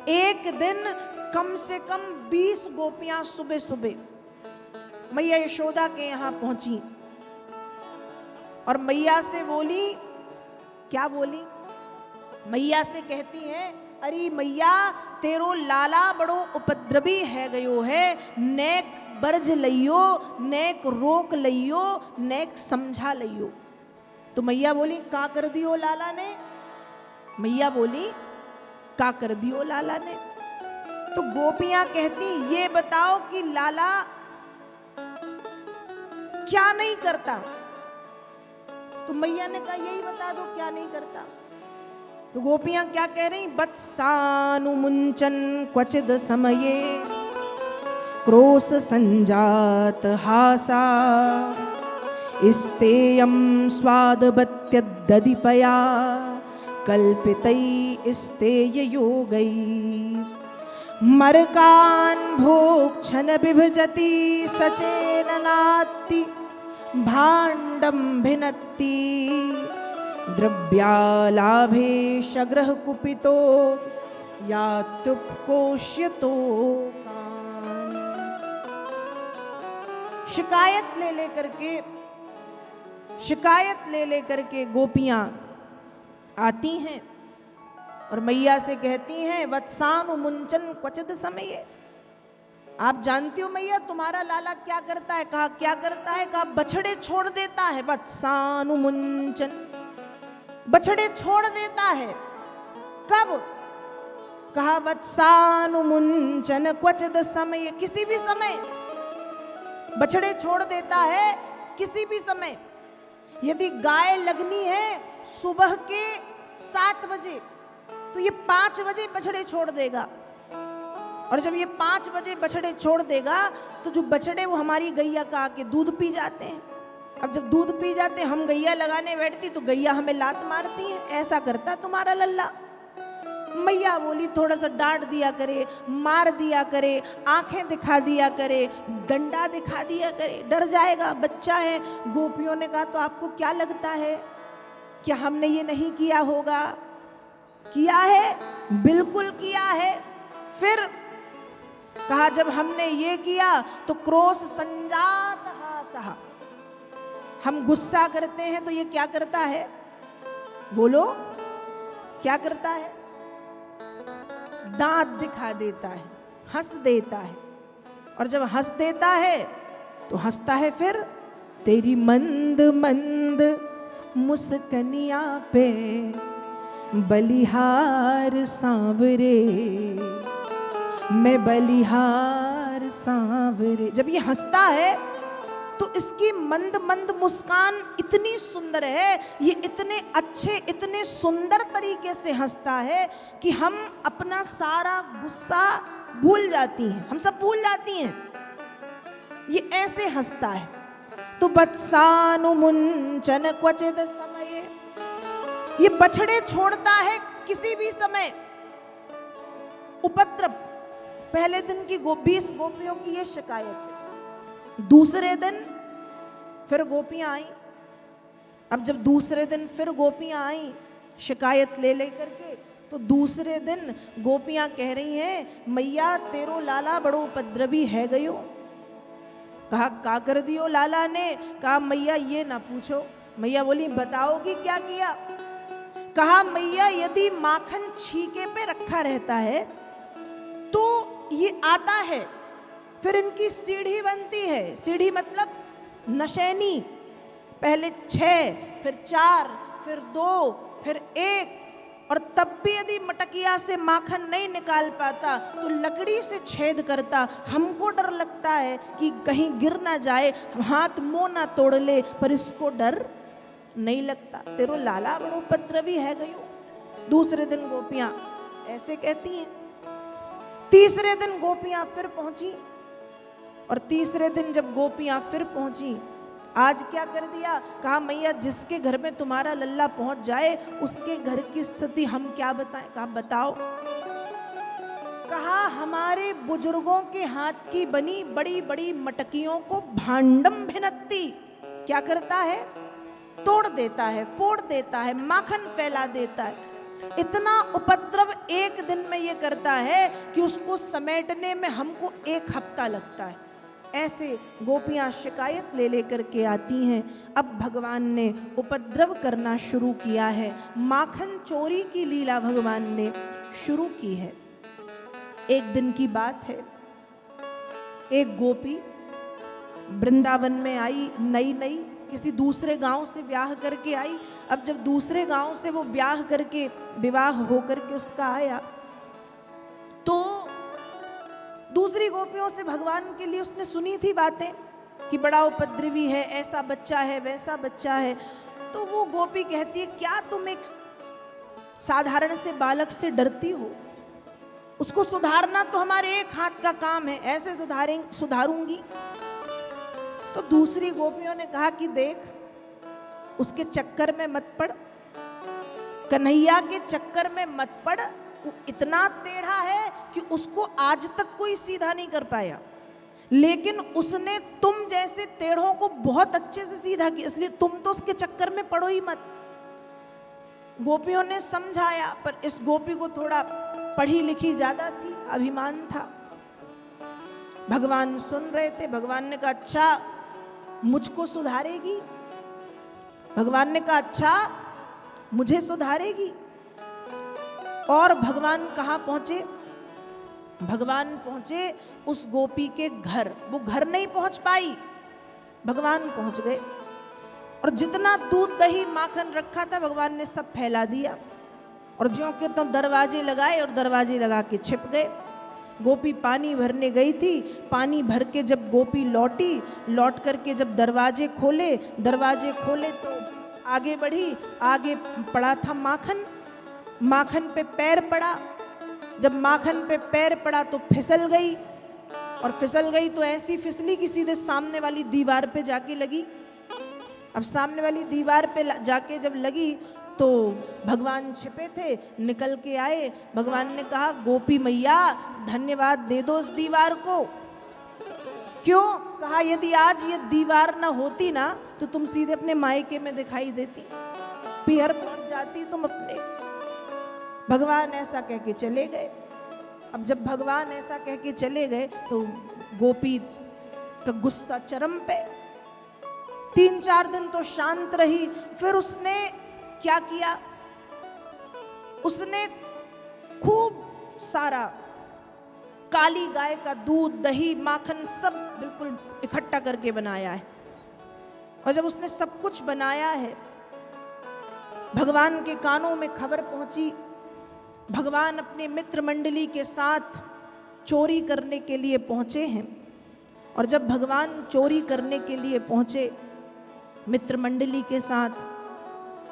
एक दिन कम से कम 20 गोपियां सुबह सुबह मैया यशोदा के यहां पहुंची और मैया से बोली, क्या बोली? मैया से कहती हैं, अरे मैया तेरो लाला बड़ो उपद्रवी है गयो है, नेक बरज लइयो, नेक रोक लइयो, नेक समझा लइयो। तो मैया बोली, का कर दियो लाला ने? मैया बोली, का कर दियो लाला ने? तो गोपियां कहती, ये बताओ कि लाला क्या नहीं करता? तो मैया ने कहा, यही बता दो क्या नहीं करता। तो गोपियां क्या कह रही? वत्सानुमुंचन क्वचिद समये क्रोश संजात हासा इस्तेयम स्वादबत्यदधिपया कल्पितै स्तेय योगै मरकान भोक्षण विभजति सचेननाति भाण्डं भिनत्ति द्रव्यालाभे शग्रह कुपितो यात्युपकोष्यतो कान। शिकायत ले लेकर के गोपियां आती हैं और मैया से कहती हैं, वत्सानुमुंचन क्वचिद समये। आप जानती हो मैया तुम्हारा लाला क्या करता है? कहा क्या करता है? कहा बछड़े छोड़ देता है। वत्सानुमुंचन, बछड़े छोड़ देता है। कब? कहा वत्सानुमुंचन क्वचिद समय, किसी भी समय बछड़े छोड़ देता है, किसी भी समय। यदि गाय लगनी है सुबह के 7 बजे तो ये 5 बजे बछड़े छोड़ देगा, और जब ये 5 बजे बछड़े छोड़ देगा तो जो बछड़े वो हमारी गैया का आके दूध पी जाते हैं। अब जब दूध पी जाते हम गैया लगाने बैठती तो गैया हमें लात मारती है। ऐसा करता तुम्हारा लल्ला। मैया बोली, थोड़ा सा डांट दिया करे, मार दिया करे, आंखें दिखा दिया करे, डंडा दिखा दिया करे, डर जाएगा, बच्चा है। गोपियों ने कहा, तो आपको क्या लगता है क्या हमने ये नहीं किया होगा? किया है, बिल्कुल किया है। फिर कहा, जब हमने ये किया तो क्रोश संजात हासहा, हम गुस्सा करते हैं तो ये क्या करता है? बोलो, क्या करता है? दांत दिखा देता है, हंस देता है। और जब हंस देता है तो हंसता है फिर, तेरी मंद मंद मुस्कनिया पे बलिहार सांवरे, मैं बलिहार सांवरे। जब ये हंसता है तो इसकी मंद मंद मुस्कान इतनी सुंदर है, ये इतने अच्छे, इतने सुंदर तरीके से हंसता है कि हम अपना सारा गुस्सा भूल जाती हैं, हम सब भूल जाती हैं। ये ऐसे हंसता है। तो वत्सानुमुंचन क्वचिद समये, ये बछड़े छोड़ता है किसी भी समय। उपद्रव, पहले दिन की 20 गोपियों की ये शिकायत है। दूसरे दिन फिर गोपियां आई। अब जब दूसरे दिन फिर गोपियां आई शिकायत ले लेकर के, तो दूसरे दिन गोपियां कह रही हैं, मैया तेरो लाला बड़ो उपद्रवी है गयो। कहा, का कर दियो लाला ने? कहा, मैया ये ना पूछो। मैया बोली, बताओगी क्या किया? कहा, मैया यदि माखन छीके पे रखा रहता है तो ये आता है, फिर इनकी सीढ़ी बनती है। सीढ़ी मतलब नशैनी, पहले 6, फिर 4, फिर 2, फिर 1, और तब भी यदि मटकिया से माखन नहीं निकाल पाता तो लकड़ी से छेद करता। हमको डर लगता है कि कहीं गिर ना जाए, हाथ मुंह ना तोड़ ले, पर इसको डर नहीं लगता। तेरो लाला बड़ो उपद्रवी है गयो। दूसरे दिन गोपियां ऐसे कहती हैं। तीसरे दिन गोपियां फिर पहुंची, और तीसरे दिन जब गोपियां फिर पहुंची, आज क्या कर दिया? कहा, मैया जिसके घर में तुम्हारा लल्ला पहुंच जाए उसके घर की स्थिति हम क्या बताएं? कहा, बताओ। कहा, हमारे बुजुर्गों के हाथ की बनी बड़ी बड़ी मटकियों को भांडम भिनत्ती, क्या करता है? तोड़ देता है, फोड़ देता है, माखन फैला देता है। इतना उपद्रव एक दिन में ये करता है कि उसको समेटने में हमको 1 हफ्ता लगता है। ऐसे गोपियां शिकायत ले लेकर के आती हैं। अब भगवान ने उपद्रव करना शुरू किया है, माखन चोरी की लीला भगवान ने शुरू की है। एक दिन की बात है, एक गोपी वृंदावन में आई, नई नई किसी दूसरे गांव से ब्याह करके आई। अब जब दूसरे गांव से वो ब्याह करके, विवाह होकर के उसका आया, तो दूसरी गोपियों से भगवान के लिए उसने सुनी थी बातें कि बड़ा उपद्रवी है, ऐसा बच्चा है, वैसा बच्चा है। तो वो गोपी कहती है, क्या तुम एक साधारण से बालक से डरती हो? उसको सुधारना तो हमारे एक हाथ का काम है, ऐसे सुधारूंगी। तो दूसरी गोपियों ने कहा कि देख, उसके चक्कर में मत पड़, कन्हैया के चक्कर में मत पड़। वो इतना टेढ़ा है कि उसको आज तक कोई सीधा नहीं कर पाया, लेकिन उसने तुम जैसे टेढ़ों को बहुत अच्छे से सीधा किया, इसलिए तुम तो उसके चक्कर में पड़ो ही मत। गोपियों ने समझाया, पर इस गोपी को थोड़ा पढ़ी लिखी ज्यादा थी, अभिमान था। भगवान सुन रहे थे। भगवान ने कहा, अच्छा मुझको सुधारेगी? भगवान ने कहा, अच्छा मुझे सुधारेगी? और भगवान कहाँ पहुंचे? भगवान पहुंचे उस गोपी के घर। वो घर नहीं पहुंच पाई, भगवान पहुंच गए, और जितना दूध दही माखन रखा था भगवान ने सब फैला दिया, और ज्यों के तो दरवाजे लगाए और दरवाजे लगा के छिप गए। गोपी पानी भरने गई थी, पानी भर के जब गोपी लौटी, लौट करके जब दरवाजे खोले तो आगे बढ़ी, आगे पड़ा था माखन, माखन पे पैर पड़ा। जब माखन पे पैर पड़ा तो फिसल गई, और फिसल गई तो ऐसी फिसली कि सीधे सामने वाली दीवार पे जाके लगी। अब सामने वाली दीवार पे जाके जब लगी तो भगवान छिपे थे, निकल के आए। भगवान ने कहा, गोपी मैया धन्यवाद दे दो इस दीवार को। क्यों? कहा, यदि आज ये दीवार ना होती ना तो तुम सीधे अपने मायके में दिखाई देती, पियर पहुंच जाती तुम अपने। भगवान ऐसा कह के चले गए। अब जब भगवान ऐसा कह के चले गए तो गोपी का गुस्सा चरम पे। 3-4 दिन तो शांत रही, फिर उसने क्या किया? उसने खूब सारा काली गाय का दूध, दही, माखन सब बिल्कुल इकट्ठा करके बनाया है। और जब उसने सब कुछ बनाया है, भगवान के कानों में खबर पहुंची। भगवान अपने मित्र मंडली के साथ चोरी करने के लिए पहुंचे हैं, और जब भगवान चोरी करने के लिए पहुंचे मित्र मंडली के साथ,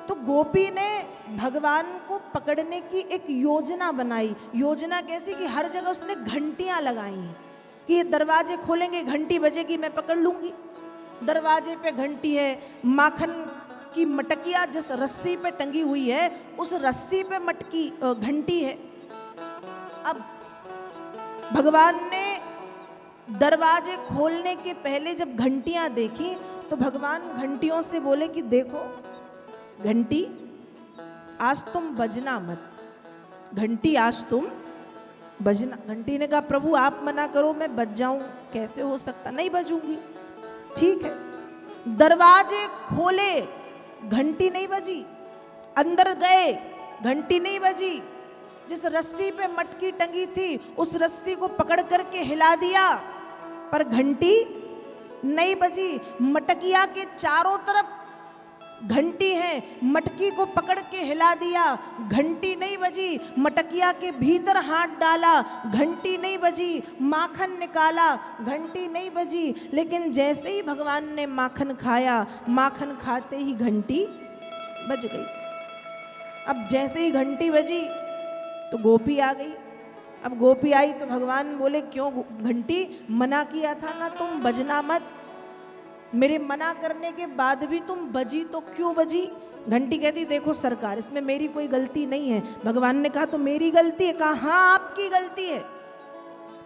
तो गोपी ने भगवान को पकड़ने की एक योजना बनाई। योजना कैसी कि हर जगह उसने घंटियां लगाई हैं कि ये दरवाजे खोलेंगे, घंटी बजेगी, मैं पकड़ लूंगी। दरवाजे पे घंटी है, माखन की मटकिया जिस रस्सी पे टंगी हुई है उस रस्सी पे मटकी घंटी है। अब भगवान ने दरवाजे खोलने के पहले जब घंटियां देखी तो भगवान घंटियों से बोले कि देखो घंटी, आज तुम बजना मत, घंटी आज तुम बजना। घंटी ने कहा, प्रभु आप मना करो, मैं बज जाऊं, कैसे हो सकता? नहीं बजूंगी। ठीक है। दरवाजे खोले, घंटी नहीं बजी। अंदर गए, घंटी नहीं बजी। जिस रस्सी पे मटकी टंगी थी उस रस्सी को पकड़ करके हिला दिया, पर घंटी नहीं बजी। मटकिया के चारों तरफ घंटी है, मटकी को पकड़ के हिला दिया, घंटी नहीं बजी। मटकिया के भीतर हाथ डाला, घंटी नहीं बजी। माखन निकाला, घंटी नहीं बजी। लेकिन जैसे ही भगवान ने माखन खाया, माखन खाते ही घंटी बज गई। अब जैसे ही घंटी बजी तो गोपी आ गई। अब गोपी आई तो भगवान बोले, क्यों घंटी, मना किया था ना तुम बजना मत, मेरे मना करने के बाद भी तुम बजी तो क्यों बजी? घंटी कहती, देखो सरकार, इसमें मेरी कोई गलती नहीं है। भगवान ने कहा, तो मेरी गलती है? कहा, हाँ आपकी गलती है।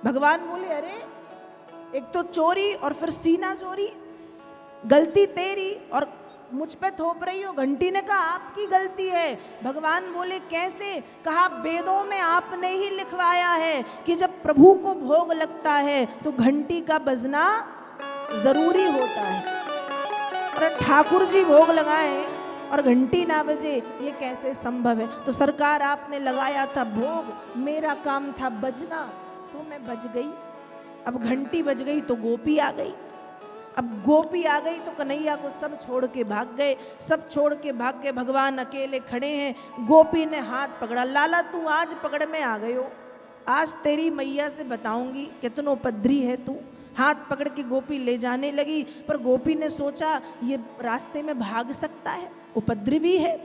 भगवान बोले, अरे एक तो चोरी और फिर सीना चोरी, गलती तेरी और मुझ पे थोप रही हो? घंटी ने कहा आपकी गलती है। भगवान बोले कैसे? कहा वेदों में आपने ही लिखवाया है कि जब प्रभु को भोग लगता है तो घंटी का बजना जरूरी होता है। अरे ठाकुर जी भोग लगाए और घंटी ना बजे, ये कैसे संभव है? तो सरकार आपने लगाया था भोग, मेरा काम था बजना, तो मैं बज गई। अब घंटी बज गई तो गोपी आ गई। अब गोपी आ गई तो कन्हैया को सब छोड़ के भाग गए। सब छोड़ के भाग गए, भगवान अकेले खड़े हैं। गोपी ने हाथ पकड़ा, लाला तू आज पकड़ में आ गए हो, आज तेरी मैया से बताऊंगी कितनो उपद्री है तू। हाथ पकड़ के गोपी ले जाने लगी, पर गोपी ने सोचा ये रास्ते में भाग सकता है, उपद्रवी है।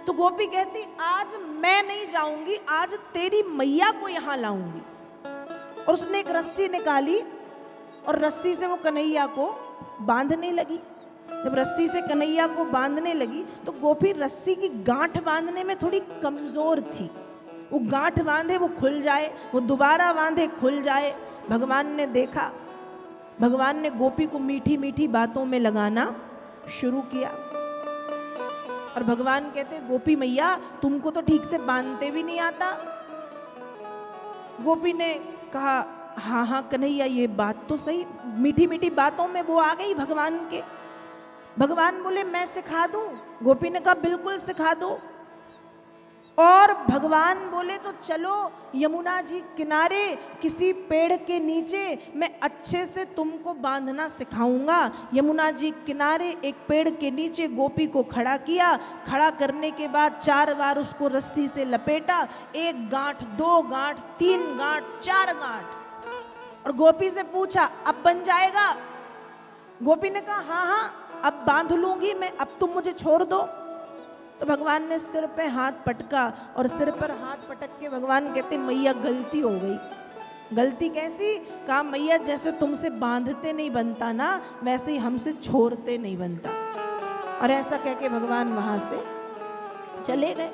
तो गोपी कहती आज मैं नहीं जाऊंगी, आज तेरी मैया को यहां लाऊंगी। और उसने एक रस्सी निकाली और रस्सी से वो कन्हैया को बांधने लगी। जब रस्सी से कन्हैया को बांधने लगी तो गोपी रस्सी की गांठ बांधने में थोड़ी कमजोर थी। वो गांठ बांधे वो खुल जाए, वो दोबारा बांधे खुल जाए। भगवान ने देखा, भगवान ने गोपी को मीठी मीठी बातों में लगाना शुरू किया। और भगवान कहते गोपी मैया तुमको तो ठीक से बांधते भी नहीं आता। गोपी ने कहा हाँ हाँ कन्हैया ये बात तो सही। मीठी मीठी बातों में वो आ गई भगवान के। भगवान बोले मैं सिखा दूं? गोपी ने कहा बिल्कुल सिखा दो। और भगवान बोले तो चलो यमुना जी किनारे किसी पेड़ के नीचे मैं अच्छे से तुमको बांधना सिखाऊंगा। यमुना जी किनारे एक पेड़ के नीचे गोपी को खड़ा किया। खड़ा करने के बाद 4 बार उसको रस्सी से लपेटा, 1 गांठ 2 गांठ 3 गांठ 4 गांठ। और गोपी से पूछा अब बन जाएगा? गोपी ने कहा हाँ हाँ अब बांध लूंगी मैं, अब तुम मुझे छोड़ दो। तो भगवान ने सिर पे हाथ पटका और सिर पर हाथ पटक के भगवान कहते मैया गलती हो गई। गलती कैसी? कहा मैया जैसे तुमसे बांधते नहीं बनता ना, वैसे ही हमसे छोड़ते नहीं बनता। और ऐसा कह के भगवान वहां से चले गए।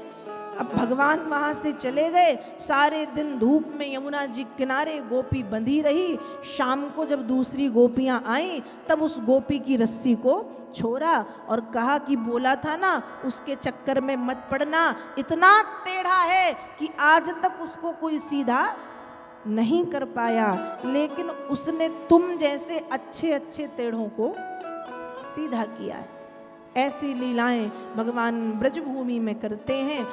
अब भगवान वहां से चले गए, सारे दिन धूप में यमुना जी किनारे गोपी बंधी रही। शाम को जब दूसरी गोपियां आई तब उस गोपी की रस्सी को छोड़ा और कहा कि बोला था ना उसके चक्कर में मत पड़ना, इतना टेढ़ा है कि आज तक उसको कोई सीधा नहीं कर पाया, लेकिन उसने तुम जैसे अच्छे अच्छे टेढ़ों को सीधा किया है। ऐसी लीलाएं भगवान ब्रजभूमि में करते हैं।